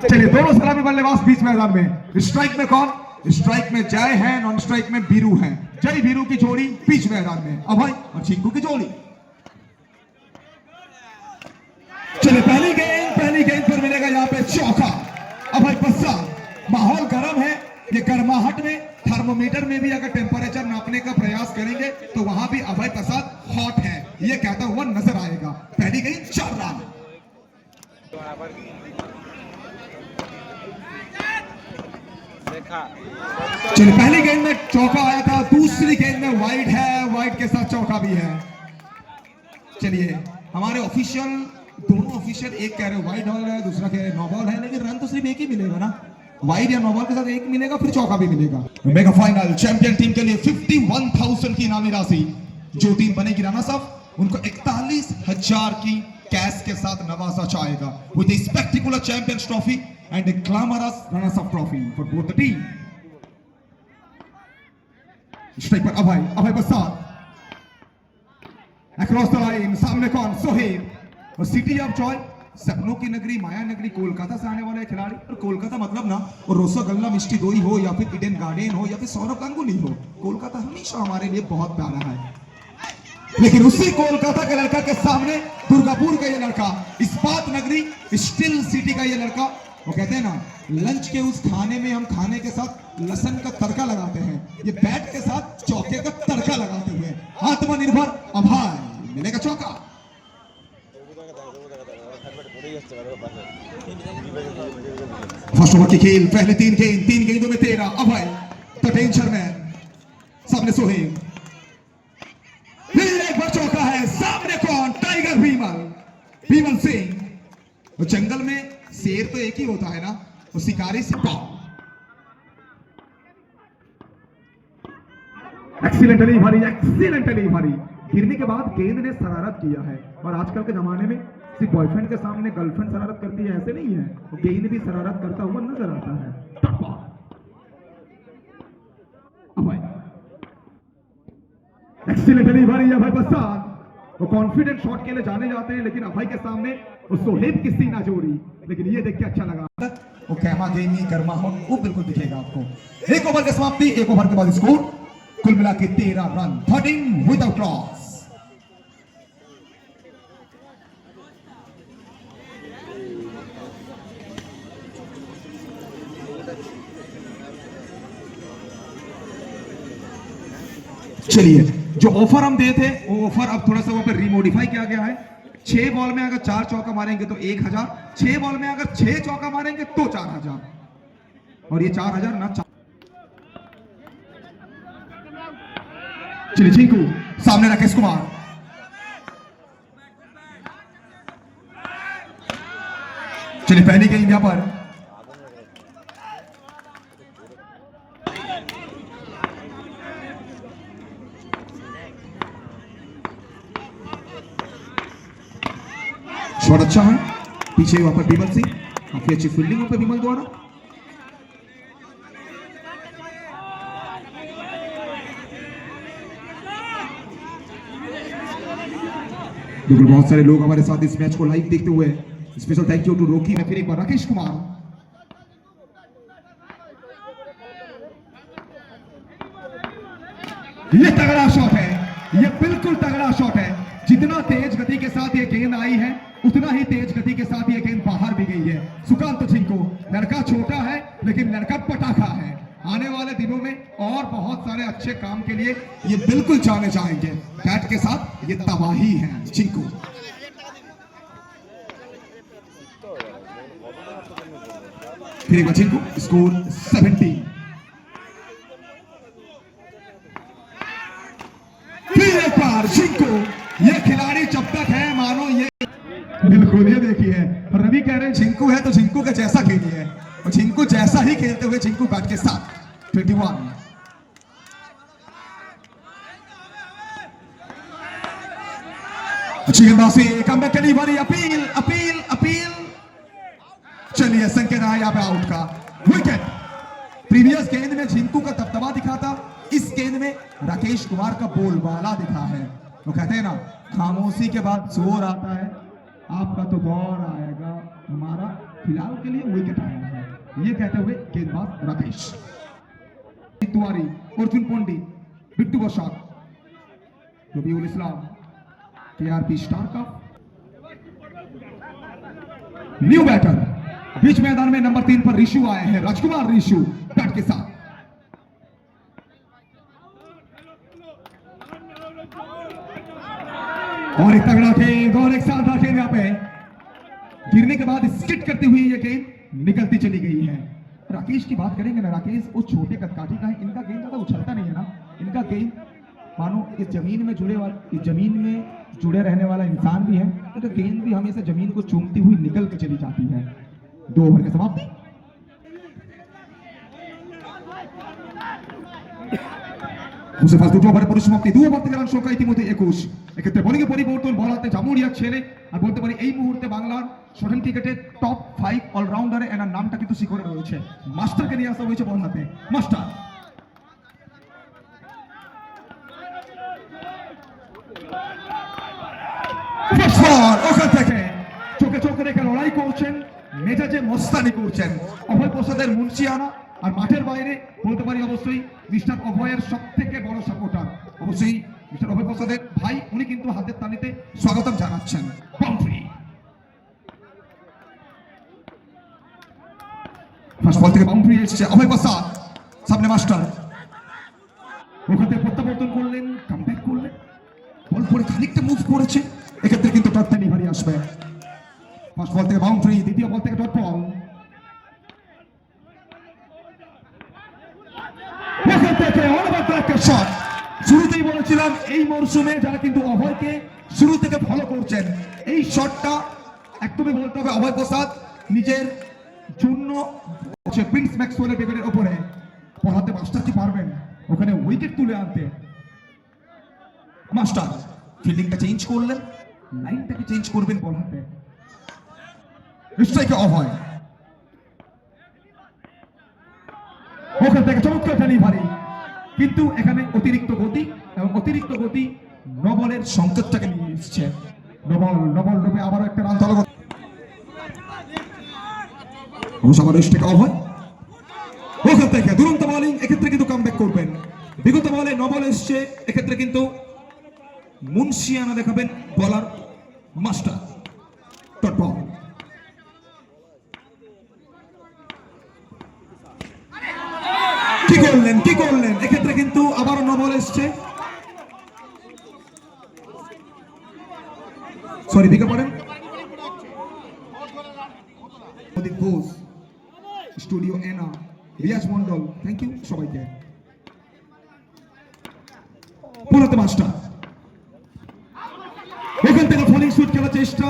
चलिए दोनों सलामी बल्लेबाज बीच मैदान में। स्ट्राइक में कौन? स्ट्राइक में जय है, नॉन स्ट्राइक में बीरू है। जय बीरू की जोड़ी बीच मैदान में, अभय और चिंकू की जोड़ी। चलिए पहली गेंद पर मिलेगा यहाँ पे चौका। अभय पश्चात माहौल गर्म है, ये गर्माहट में थर्मोमीटर में भी अगर टेम्परेचर नापने का प्रयास करेंगे तो वहां भी अभय प्रसाद हॉट है, ये कहता हुआ नजर आएगा। पहली गेंद 4 रन। चलिए पहली गेंद में चौका आया था, दूसरी गेंद में वाइड है, वाइड के साथ चौका भी है। चलिए हमारे ऑफिशियल, दोनों ऑफिशियल एक कह रहे हैं वाइड बॉल है, दूसरा कह रहे हैं नो बॉल है, लेकिन रन तो सिर्फ एक ही मिलेगा ना, वाइड या नो बॉल के साथ एक मिलेगा, फिर चौका भी मिलेगा। मेगा फाइनल चैंपियन टीम के लिए 51,000 की इनामी राशि। जो टीम बनेगी रनर्स अप उनको 41,000 की कैश के साथ नवाजा जाएगा with a spectacular champions trophy and a glamorous runners up trophy for both the team. Strike पर अभय बसार अक्रॉस द लाइन, सामने कौन? सोहेब। और सिटी ऑफ जॉय, सपनों की नगरी, माया नगरी, कोलकाता से आने वाले खिलाड़ी। और कोलकाता मतलब ना और रसगुल्ला मिष्टी दोई हो या फिर ईडन गार्डन हो या फिर सौरभ गांगुली हो, कोलकाता हमेशा हमारे लिए बहुत प्यारा है। लेकिन उसी कोलकाता के लड़का के सामने दुर्गापुर का ये लड़का, इस्पात नगरी, स्टील सिटी का ये लड़का, वो कहते हैं ना लंच के उस खाने में हम खाने के साथ लहसुन का तड़का लगाते हैं, ये बैट के साथ चौके का तड़का लगाते हुए आत्मनिर्भर अभय मिलेगा चौका। फर्स्ट ओवर की खेल, पहले 3 गेंदों में 13। अभय द डेंजर मैन, सामने सोहेब, फिर एक बार चौका है, सामने कौन? टाइगर भीमल सिंह। जंगल में शेर तो एक ही होता है ना, वो शिकारी से एक्सीलेंटली भरी। गिरने के बाद गेंद ने शरारत किया है, और आजकल के जमाने में सिर्फ बॉयफ्रेंड के सामने गर्लफ्रेंड शरारत करती है ऐसे नहीं है, वो गेंद भी शरारत करता हुआ नजर आता है। एक्सीलेंटली भरी अभय बसार, वो कॉन्फिडेंट शॉट के लिए जाने जाते हैं, लेकिन अभय के सामने वो सोहेब की सीना जोड़ी, लेकिन ये देख के अच्छा लगा। वो कहमा गेमी गर्मा हो वो बिल्कुल दिखेगा आपको। एक ओवर की समाप्ति, एक ओवर के बाद स्कोर कुल मिला के 13 रन, 13 विदाउट लॉस। चलिए जो ऑफर हम दिए थे वो ऑफर अब थोड़ा सा वहां पर रिमोडिफाई किया गया है। 6 बॉल में अगर 4 चौका मारेंगे तो 1,000, 6 बॉल में अगर 6 चौका मारेंगे तो 4,000, और ये 4,000 ना 4। चलिए चिंकू, सामने राकेश कुमार, चलिए पहली गेंद यहां पर शॉट अच्छा है, पीछे वहां पर विमल सिंह, काफी अच्छी फील्डिंग वहां पर विमल द्वारा। बिल्कुल बहुत सारे लोग हमारे साथ इस मैच को लाइव देखते हुए, स्पेशल थैंक यू टू रोकी। मैं फिर एक बार राकेश कुमार, ये तगड़ा शॉट है, ये बिल्कुल तगड़ा शॉट है। जितना तेज गति के साथ ये गेंद आई है उतना ही तेज गति के साथ ये गेंद बाहर भी गई है। सुकांत चिंकू, लड़का छोटा है लेकिन लड़का पटाखा है, आने वाले दिनों में और बहुत सारे अच्छे काम के लिए ये बिल्कुल जाने जाएंगे। बैट के साथ ये तबाही है चिंकू। फिर एक बार चिंकू, स्कोर 17। फिर एक बार चिंकू, ये खिलाड़ी जब तक है मानो ये बिल्कुल, ये देखिए रवि कह रहे हैं चिंकू है तो चिंकू के जैसा खेलिए, और चिंकू जैसा ही खेलते हुए चिंकू बैट के साथ 21। अच्छी गेंदबाजी, कमबैक के लिए बड़ी अपील। चलिए संकेत आया यहाँ पे आउट का, विकेट। प्रीवियस गेंद में चिंकू का दबदबा दिखा था, इस गेंद में राकेश कुमार का बोलबाला दिखा है। वो कहते हैं ना खामोशी के बाद जोर आता है, आपका तो दौर आएगा, हमारा फिलहाल के लिए विकेट आया है, ये कहते हुए गेंदबाज Rakesh Tiwari, Arjun Pandit, Bittu Basak, Rabiul Islam, KRP star cup. New batter बीच मैदान में नंबर 3 पर ऋषु आए हैं, राजकुमार ऋषु बैट के साथ। और एक तगड़ा गेंद और एक शानदार गेंद यहाँ पे गिरने के बाद स्किट करती हुई ये गेंद निकलती चली गई है। राकेश की बात करेंगे ना, राकेश वो छोटे कदकाठी का है, इनका गेंद ज्यादा उछलता नहीं है ना, इनका गेंद मानो इस जमीन में जुड़े रहने वाला इंसान भी है, तो गेंद भी हमेशा जमीन को चूमती हुई निकल के चली जाती है। 2 ओवर के समाप्ति। মুসেফাস দুটো ওভারে পরিসমাপ্তি, 2 ওভার থেকে রান সংখ্যা ইতিমধ্যে 21। এক্ষেত্রে বোলিংয়ে পরিবর্তন, বল হাতে জামুরিয়া ছেড়ে, আর বলতে পারি এই মুহূর্তে বাংলার শটন ক্রিকেটের টপ 5 অলরাউন্ডারে এনার নামটা কিন্তু শিখরে রয়েছে। মাস্টারকে নিয়ে আসা হয়েছে বল হাতে, মাস্টার ওখান থেকে চোখে চোখে রেখে লড়াই করছেন, মেজাজে মস্তানি করছেন অভয় প্রসাদের মুন্সিয়ানা। আর মাঠের বাইরে বলতে পারি অবশ্যই মিস্টার অভয়ের সবথেকে বড় সাপোর্টার অবশ্যই মিস্টার অভয় প্রসাদের ভাই, উনি কিন্তু হাতের তালিতে স্বাগতম জানাচ্ছেন। বাউন্ডারি, ফার্স্ট বল থেকে বাউন্ডারি এসেছে, অভয় প্রসাদ সামনে মাস্টার, ওখান থেকে প্রত্যাবর্তন করলেন, কামব্যাক করলেন, বল পরে খানিকটা মুভ করেছে, এক্ষেত্রে কিন্তু ডট ডেলিভারি আসবে। ফার্স্ট বল থেকে বাউন্ডারি, দ্বিতীয় বল থেকে ডট বল। শুরুতেই বলেছিলাম এই মরশুমে যারা কিন্তু অভয়কে শুরু থেকে ফলো করছেন, এই শটটা একদমই বলতে হবে অভয় প্রসাদ নিজের জন্য প্রিন্স ম্যাক্সওয়েলের উইকেটের উপরে পড়াতে মাস্টার কি পারবেন ওখানে উইকেট তুলে আনতে। মাস্টার ফিল্ডিংটা চেঞ্জ করলেন, লাইনটাকে চেঞ্জ করবেন বল হাতে, স্ট্রাইকে অভয়, ওখান থেকে চমৎকার ডেলিভারি, কিন্তু এখানে অতিরিক্ত গতি এবং অতিরিক্ত গতি নবলের সংকেতটাকে নিয়ে এসছে। নবল রূপে আবারও একটা রান তলব, অভয় ওখান থেকে দুরন্ত বোলিং, এক্ষেত্রে কিন্তু কামব্যাক করবেন। বিগত বলে নবল এসছে, এক্ষেত্রে কিন্তু মুন্সিয়ানা দেখাবেন বলার মাস্টার। ডট বল, কি করলেন এক্ষেত্রে কিন্তু আবারও নবল এসছে, সরি দিকে পড়েন ঘোষ, স্টুডিও এনা, রিয়াজ মন্ডল, থ্যাংক ইউ সবাইকে। পুরোতে মাস্টার এখান থেকে ফলিং শুট খেলার চেষ্টা,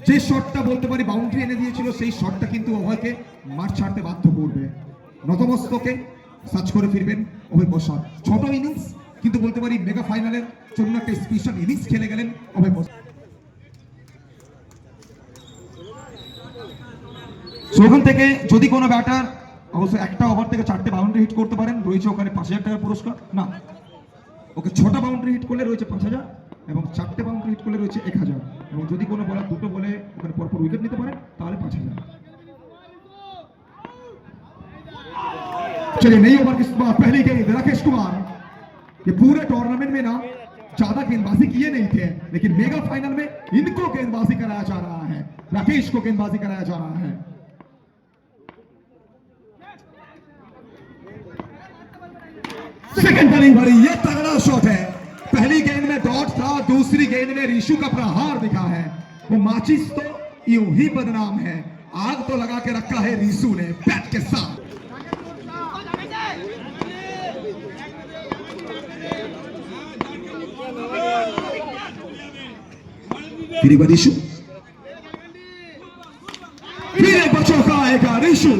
যে শটটা বলতে পারি বাউন্ডারি এনে দিয়েছিল, সেই শটটা কিন্তু অভয়কে মাঠ ছাড়তে বাধ্য করবে। নতমস্তকে সার্চ করে ফিরবেন অভয় প্রসাদ। ছোট ইনিংস কিন্তু বলতে পারি মেগা ফাইনালের জন্য একটা স্পেশাল ইনিংস খেলে গেলেন অভয় প্রসাদ। ওখান থেকে যদি কোনো ব্যাটার অবশ্যই একটা ওভার থেকে 4টে বাউন্ডারি হিট করতে পারেন, রয়েছে ওখানে 5000 টাকার পুরস্কার। না, ওকে 6টা বাউন্ডারি হিট করলে রয়েছে 5000 এবং 4টে বাউন্ডারি হিট করলে রয়েছে 1000, এবং যদি কোনো বলার 2টো বলে ওখানে পরপর উইকেট নিতে পারেন তাহলে 5000। चलिए नई ओवर की पहली गेंद राकेश कुमार, ये पूरे टूर्नामेंट में ना ज्यादा गेंदबाजी किए नहीं थे, लेकिन मेगा फाइनल में इनको गेंदबाजी कराया जा रहा है, राकेश को गेंदबाजी कराया जा रहा है। सेकंड डिलीवरी, ये तगड़ा शॉट है। पहली गेंद में डॉट था, दूसरी गेंद में ऋषु का प्रहार दिखा है। वो माचिस तो यूं ही बदनाम है, आग तो लगा के रखा है ऋषु ने बैट के साथ। फिर एक बार ऋषु, फिर एक बार चौका आएगा। ऋषु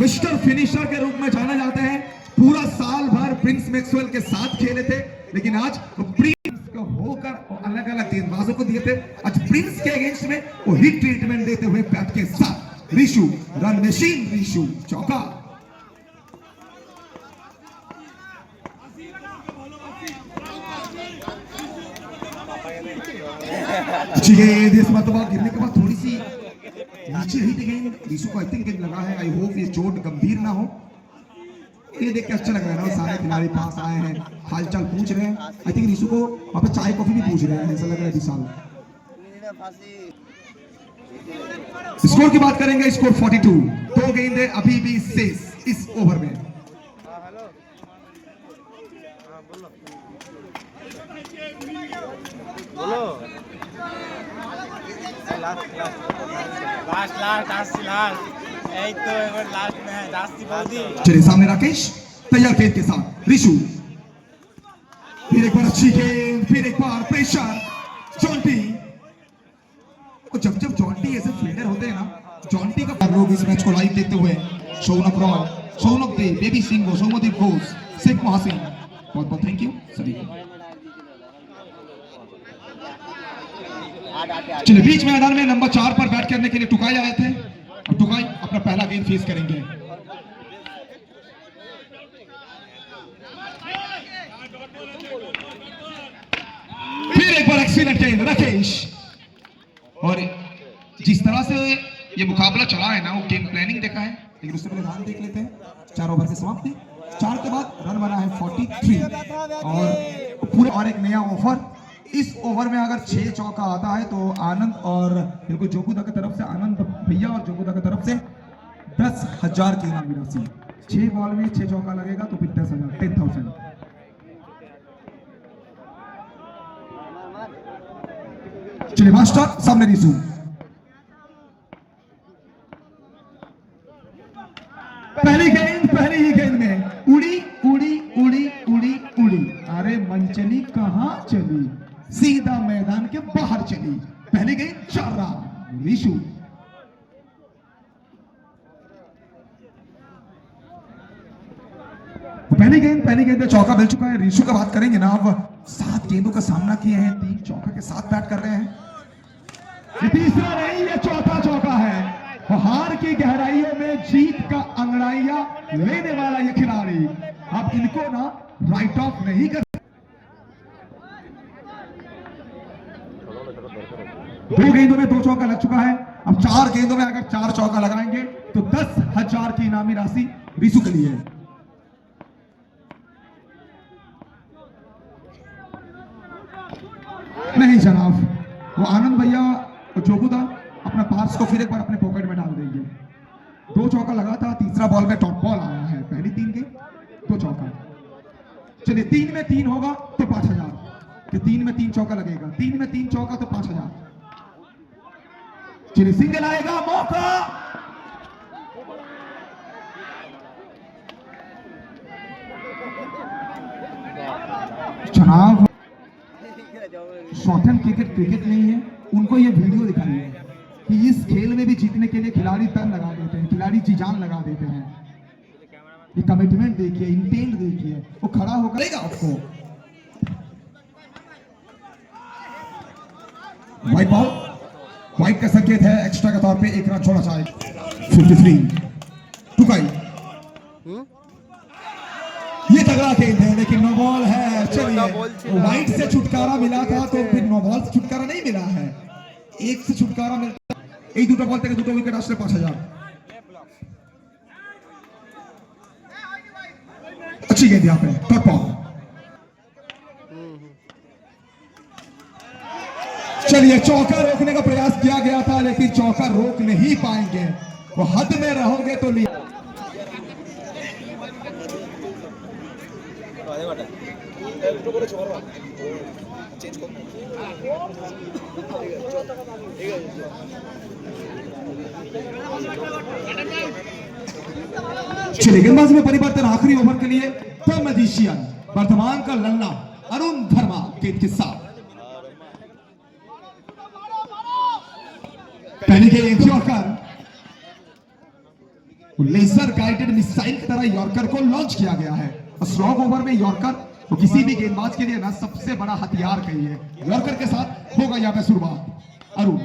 मिस्टर फिनिशर के रूप में जाना जाता है, पूरा साल भर प्रिंस मैक्सवेल के साथ खेले थे, लेकिन आज प्रिंस को होकर अलग अलग गेंदबाजों को दिए थे, आज प्रिंस के अगेंस्ट में वो हिट ट्रीटमेंट देते हुए बैट के साथ ऋषु, रन मशीन ऋषु, चौका। गिरने के बाद थोड़ी सी नीचे हिट गेंद, ऋषु को आई थिंक गेंद लगा है। आई होप ये चोट गंभीर ना हो। ये देख के अच्छा लग रहा है ना, सारे खिलाड़ी पास आए हैं, हालचाल पूछ रहे हैं। आई थिंक ऋषु को वहाँ पे चाय कॉफी भी पूछ रहे हैं, ऐसा लग रहा है विशाल। स्कोर की बात करेंगे, स्कोर 42। 2 गेंदें अभी भी शेष इस ओवर में। चलिए सामने राकेश तैयार गेंद के साथ ऋषु, फिर एक बार अच्छी गेंद, फिर एक बार प्रेशर। जॉन्टी, जब जब जॉन्टी ऐसे फील्डर होते हैं ना, जॉन्टी का लोग इस मैच को लाइव देखते हुए शौनक रॉय, शौनक दे, बेबी सिंह, सौमदीप घोष, शेख मोहसिन, बहुत बहुत थैंक यू सभी को। चलिए बीच मैदान में नंबर 4 पर बैट करने के लिए टुकाई आए थे। अब टुकाई अपना पहला गेंद फेस करेंगे। फिर एक बार एक्सीलेंट गेंद राकेश। और जिस तरह से ये मुकाबला चला है ना, वो गेम प्लानिंग देखा है, लेकिन उससे पहले रन देख लेते हैं। 4 ओवर के समाप्ति, 4 के बाद रन बना है 43 और पूरे और एक नया ऑफर। इस ओवर में अगर 6 चौका आता है तो आनंद और बिल्कुल जोगुदा की तरफ से, आनंद भैया और जोगुदा की तरफ से 10,000 की इनामी राशि। 6 बॉल में 6 चौका लगेगा तो फिर 10,000, 10,000। चलिए मास्टर सामने ऋषु, पहली ही गेंद में उड़ी उड़ी उड़ी उड़ी उड़ी। अरे मंचली कहां चली, सीधा मैदान के बाहर चली। पहली गेंद 4 रन ऋषु। पहली गेंद पे चौका मिल चुका है। ऋषु का बात करेंगे ना, अब 7 गेंदों का सामना किए हैं, 3 चौका के साथ बैट कर रहे हैं। ये तीसरा नहीं, ये चौथा चौका है। हार की गहराइयों में जीत का अंगड़ाइया लेने वाला ये खिलाड़ी, अब इनको ना राइट ऑफ नहीं कर। 2 गेंदों में 2 चौका लग चुका है। अब 4 गेंदों में अगर 4 चौका लगाएंगे तो 10,000 की इनामी राशि ऋषु के लिए। नहीं जनाब, वो आनंद भैया और जोगुदा अपना पार्स को फिर एक बार अपने पॉकेट में डाल देंगे। 2 चौका लगा था, तीसरा बॉल में टॉप बॉल आया है। पहली 3 गेंद 2 चौका। चलिए 3 में 3 होगा तो 5,000, कि 3 में 3 चौका लगेगा, 3 में 3 चौका तो 5,000। चलिए सिंगल आएगा, मौका। जनाब शॉर्ट क्रिकेट नहीं है, उनको ये वीडियो दिखाई है कि इस खेल में भी जीतने के लिए खिलाड़ी तन लगा देते हैं, खिलाड़ी जी जान लगा देते हैं। ये कमिटमेंट देखिए, इंटेंट देखिए, वो खड़ा होकर आपको। व्हाइट बॉल, व्हाइट का संकेत है, एक्स्ट्रा के तौर पे 1 रन छोड़ा जाए। 53 टुकाई, ये तगड़ा गेंद है लेकिन नो बॉल है। चलिए व्हाइट से छुटकारा मिला था तो फिर नो बॉल से छुटकारा नहीं मिला है, 1 से छुटकारा मिलता। এই দুটো বল থেকে 2 উইকেট আসলে 5,000। अच्छी गेंद यहाँ पे टॉप बॉल। चलिए चौका रोकने का प्रयास किया गया था लेकिन चौका रोक नहीं पाएंगे, वो हद में रहोगे तो लिया। चलिए गेंदबाजी में परिवर्तन आखिरी ओवर के लिए। तो मैजिशियन वर्तमान का लल्ला अरुण धर्मा गेंद के साथ। पहली गेंद यॉर्कर, लेजर गाइडेड मिसाइल की तरह यॉर्कर को लॉन्च किया गया है। और स्ट्रॉन्ग ओवर में यॉर्कर तो किसी भी गेंदबाज के लिए ना सबसे बड़ा हथियार कहिए। यॉर्कर के साथ होगा यहाँ पे शुरुआत। अरुण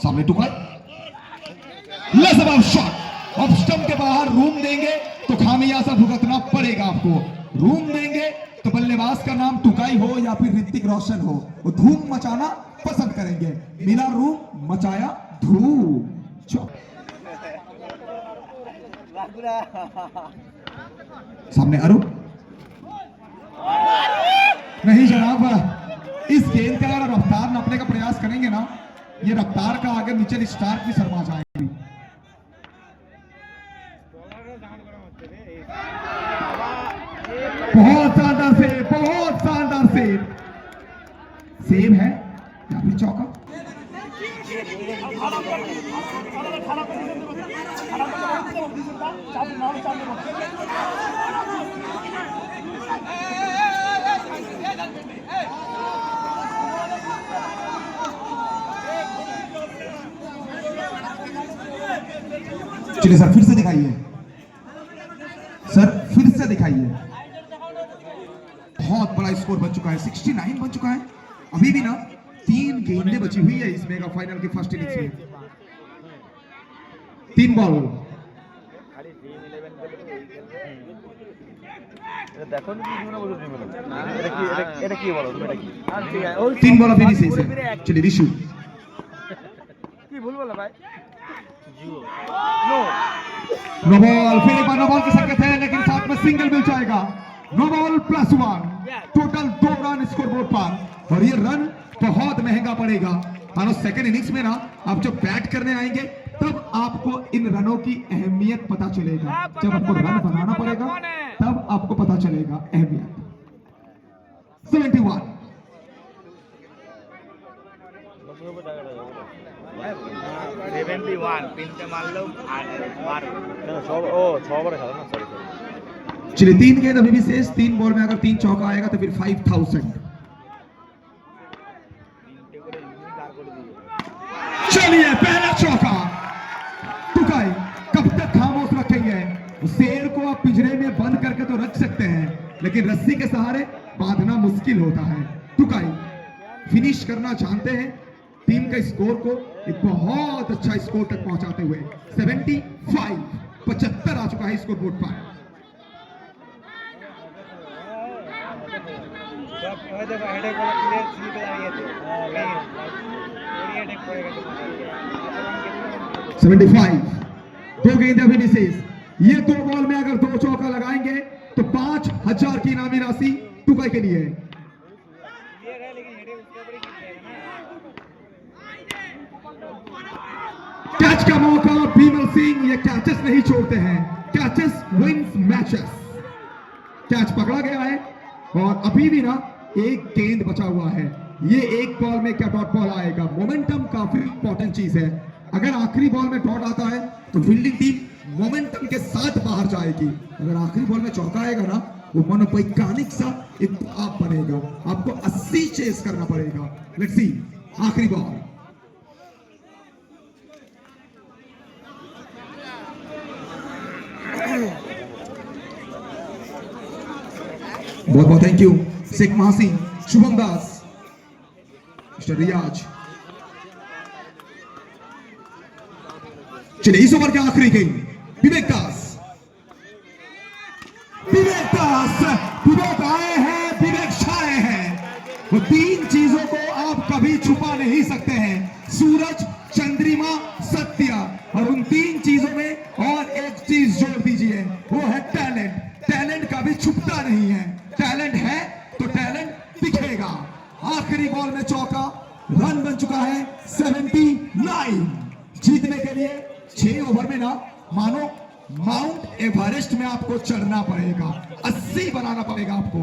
सामने टुकड़ा, लाजवाब शॉट। ऑफ स्टंप के बाहर रूम देंगे तो खामियाजा भुगतना पड़ेगा आपको, रूम देंगे तो बल्लेबाज का नाम टुकाई हो या फिर ऋतिक रोशन हो, वो धूम मचाना पसंद करेंगे। मिला रूम, मचाया धूम। सामने अरुण, नहीं जनाब, इस गेंद का अगर रफ्तार नापने का प्रयास करेंगे ना, ये रफ्तार का आगे मिचेल स्टार्क भी शर्मा जाएगी। बहुत शानदार सेव, बहुत शानदार सेव। सेव है या फिर चौका? चलिए सर, फिर से दिखाइए सर, फिर से दिखाइए। बहुत बड़ा स्कोर बन चुका है, 69 बन चुका है। अभी भी ना 3 गेंदें बची हुई है इस मेगा फाइनल के फर्स्ट इनिंग्स में। 3 बॉल। দেখো কি মনে বলো তুমি এটা কি বলো তুমি এটা কি আর ঠিক আছে 3 बॉल अभी भी शेष है। चलिए रिशु, কি ভুল বলো ভাই जियो नो बॉल। फिर एक बार नो बॉल की संकेत है, लेकिन साथ में सिंगल मिल जाएगा। No ball +1, total 2 run score board पर, और ये रन बहुत महंगा पड़ेगा। मानो सेकंड इनिंग्स में ना आप जब बैट करने आएंगे तब आपको इन रनों की अहमियत पता चलेगा। जब आपको रन बनाना पड़ेगा तब आपको पता चलेगा अहमियत। 71 71 তিনটে মারলো আর 12 সব ও 6 ওভারে খেলা না সরি चलिए 3 गेंद अभी भी शेष। 3 बॉल में अगर 3 चौका आएगा तो फिर 5000। चलिए पहला चौका। टुकाई, कब तक खामोश रखेंगे? शेर को आप पिंजरे में बंद करके तो रख सकते हैं, लेकिन रस्सी के सहारे बांधना मुश्किल होता है। टुकाई फिनिश करना जानते हैं, टीम के स्कोर को एक बहुत अच्छा स्कोर तक पहुंचाते हुए। 75 75 आ चुका है स्कोर बोर्ड पर। हेडेक वाला प्लेयर स्लिप आ गया था 75 2 गेंद अभी निशेष। ये 2 बॉल में अगर 2 चौका लगाएंगे तो 5000 की इनामी राशि टुकाई के लिए। कैच का मौका भीमल सिंह, ये कैचेस नहीं छोड़ते हैं। Catches wins matches. कैच पकड़ा गया है और अभी भी ना एक गेंद बचा हुआ है। ये एक बॉल में क्या डॉट बॉल आएगा? मोमेंटम काफी इंपॉर्टेंट चीज है। अगर आखिरी बॉल में डॉट आता है तो फील्डिंग टीम मोमेंटम के साथ बाहर जाएगी। अगर आखिरी बॉल में चौका आएगा ना, वो मनोवैज्ञानिक सा एक आप बनेगा। आपको 80 चेस करना पड़ेगा। लेट्स सी आखिरी बॉल। बहुत बहुत thank you Sheikh Mahasingh, Shubham Das, mister Riyaz. चलिए इस ओवर के आखिरी गेंद विवेक दास। विवेक दास, विवेक आए हैं, विवेक छाए हैं। वो 3 चीजों को आप कभी छुपा नहीं सकते हैं, सूरज, चंद्रमा, सत्य। और उन 3 चीजों में और एक चीज जोड़ दीजिए, वो है टैलेंट। टैलेंट कभी छुपता नहीं है, टैलेंट है तो टैलेंट दिखेगा। आखिरी बॉल में चौका, रन बन चुका है 79। जीतने के लिए 6 ओवर में ना मानो माउंट एवरेस्ट में आपको चढ़ना पड़ेगा, 80 बनाना पड़ेगा आपको।